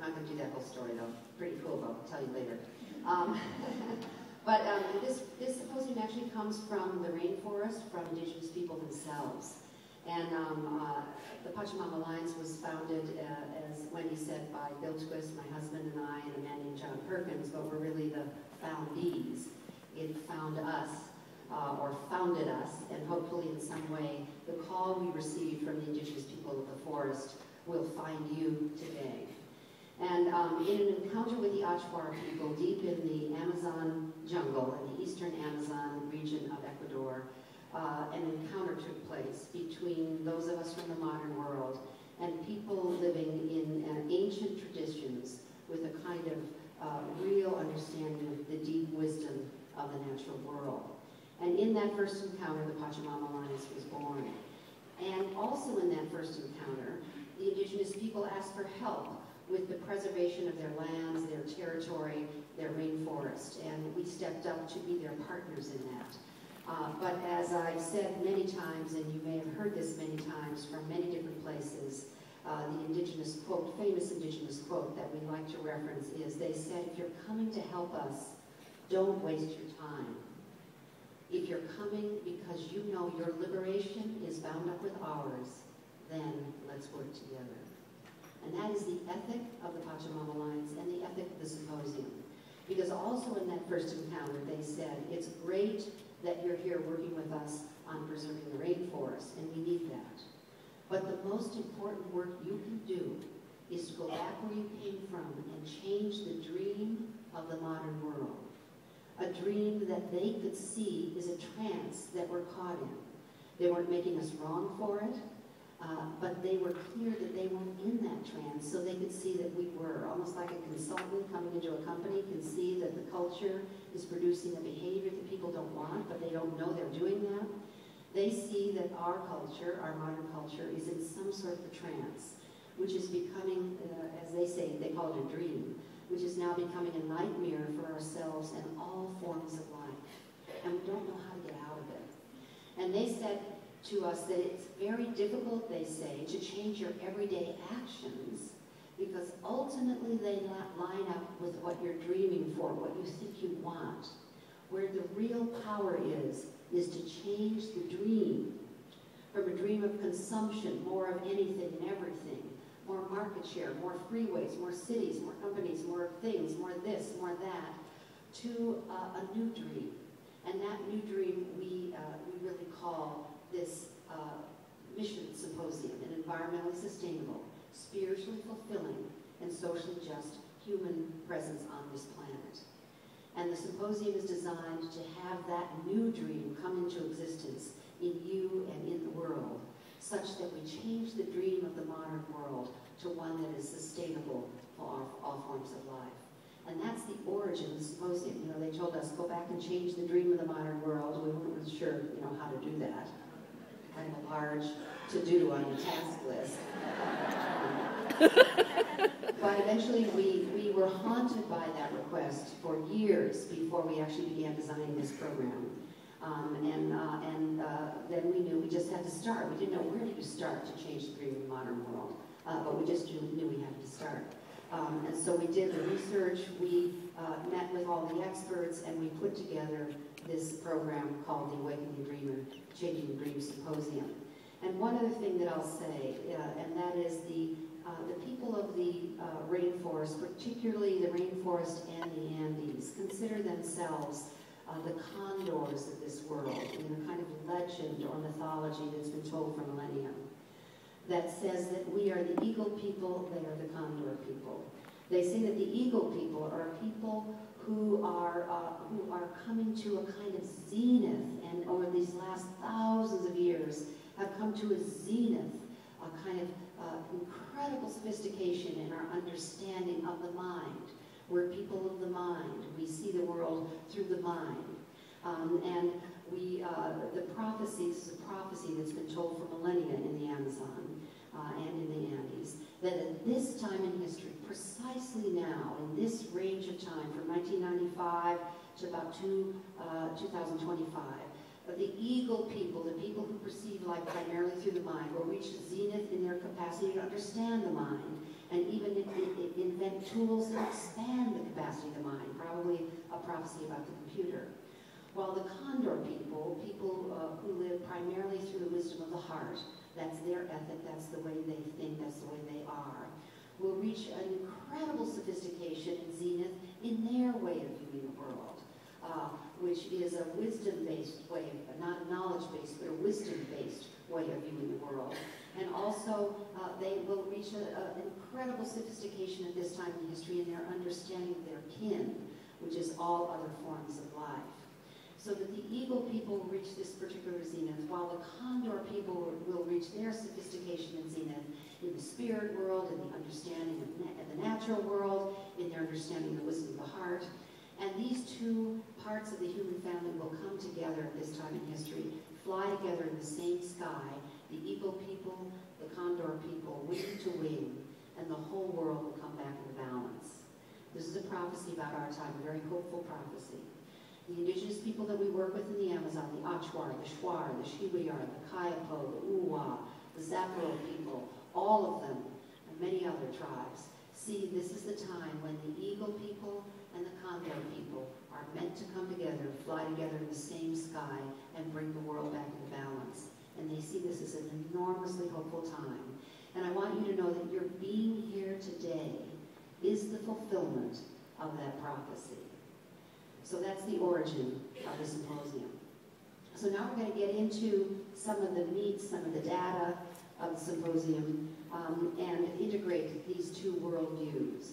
not going to do that whole story, though. Pretty cool, though. I'll tell you later. This symposium actually comes from the rainforest, from indigenous people themselves. And the Pachamama Alliance was founded, as Wendy said, by Bill Twist, my husband, and I, and a man named John Perkins, but we're really the foundees. It found us, or founded us, and hopefully in some way the call we received from the indigenous people of the forest will find you today. And in an encounter with the Achuar people deep in the Amazon jungle, in the eastern Amazon region of Ecuador, an encounter took place between those of us from the modern world and people living in ancient traditions with a kind of real understanding of the deep wisdom of the natural world. And in that first encounter, the Pachamama Alliance was born. And also in that first encounter, the indigenous people asked for help with the preservation of their lands, their territory, their rainforest. And we stepped up to be their partners in that. But as I've said many times, and you may have heard this many times from many different places, the indigenous quote, famous indigenous quote that we like to reference is, they said, if you're coming to help us, don't waste your time. If you're coming because you know your liberation is bound up with ours, then let's work together. And that is the ethic of the Pachamama Alliance and the ethic of the Symposium. Because also in that first encounter, they said, it's great that you're here working with us on preserving the rainforest, and we need that. But the most important work you can do is to go back where you came from and change the dream of the modern world. A dream that they could see is a trance that we're caught in. They weren't making us wrong for it, but they were clear that they weren't in that trance, so they could see that we were. Almost like a consultant coming into a company can see that the culture is producing a behavior that people don't want, but they don't know they're doing that. They see that our culture, our modern culture, is in some sort of a trance, which is becoming, as they say, they call it a dream, which is now becoming a nightmare for ourselves and all forms of life. And we don't know how to get out of it. And they said to us that it's very difficult, they say, to change your everyday actions, because ultimately they line up with what you're dreaming for, what you think you want. Where the real power is to change the dream from a dream of consumption, more of anything and everything, more market share, more freeways, more cities, more companies, more things, more this, more that, to a new dream. And that new dream we really call this mission symposium, an environmentally sustainable, spiritually fulfilling, and socially just human presence on this planet. And the symposium is designed to have that new dream come into existence in you and in the world, such that we change the dream of the modern world to one that is sustainable for all forms of life. And that's the origin of the symposium. You know, they told us, go back and change the dream of the modern world. We weren't really sure, you know, how to do that. Kind of a large to-do on the task list. But eventually we were haunted by that request for years before we actually began designing this program. Then we knew we just had to start. We didn't know where to start to change the dream of the modern world, but we just knew we had to start. And so we did the research, we met with all the experts, and we put together this program called the Awakening Dreamer, Changing the Dream Symposium. And one other thing that I'll say, and that is the people of the rainforest, particularly the rainforest and the Andes, consider themselves the condors of this world, in a kind of legend or mythology that's been told for millennia, that says that we are the eagle people, they are the condor people. They say that the eagle people are people who are coming to a kind of zenith, and over these last thousands of years have come to a zenith, a kind of incredible sophistication in our understanding of the mind. We're people of the mind. We see the world through the mind. And the prophecy, this is a prophecy that's been told for millennia in the Amazon and in the Andes, that at this time in history, precisely now, in this range of time, from 1995 to about 2025, the eagle people, the people who perceive life primarily through the mind, will reach zenith in their capacity to understand the mind and even invent tools that expand the capacity of the mind, probably a prophecy about the computer. While the Condor people, who live primarily through the wisdom of the heart, that's their ethic, that's the way they think, that's the way they are, will reach an incredible sophistication and zenith in their way of viewing the world, which is a wisdom-based way, not a knowledge-based, but a wisdom-based way of viewing the world. And also, they will reach an incredible sophistication at this time in history in their understanding of their kin, which is all other forms of life. So that the Eagle people will reach this particular zenith, while the Condor people will reach their sophistication and zenith in the spirit world, in the understanding of the natural world, in their understanding of the wisdom of the heart. And these two parts of the human family will come together at this time in history, fly together in the same sky, the Eagle people, the Condor people, wing to wing, and the whole world will come back into balance. This is a prophecy about our time, a very hopeful prophecy. The indigenous people that we work with in the Amazon, the Achuar, the Shuar, the Shiwayar, the Kayapo, the Uwa, the Zaparo people, all of them, and many other tribes, see this is the time when the Eagle people and the Condor people are meant to come together, fly together in the same sky, and bring the world back into balance. And they see this as an enormously hopeful time. And I want you to know that your being here today is the fulfillment of that prophecy. So that's the origin of the symposium. So now we're going to get into some of the meat, some of the data of the symposium, and integrate these two worldviews.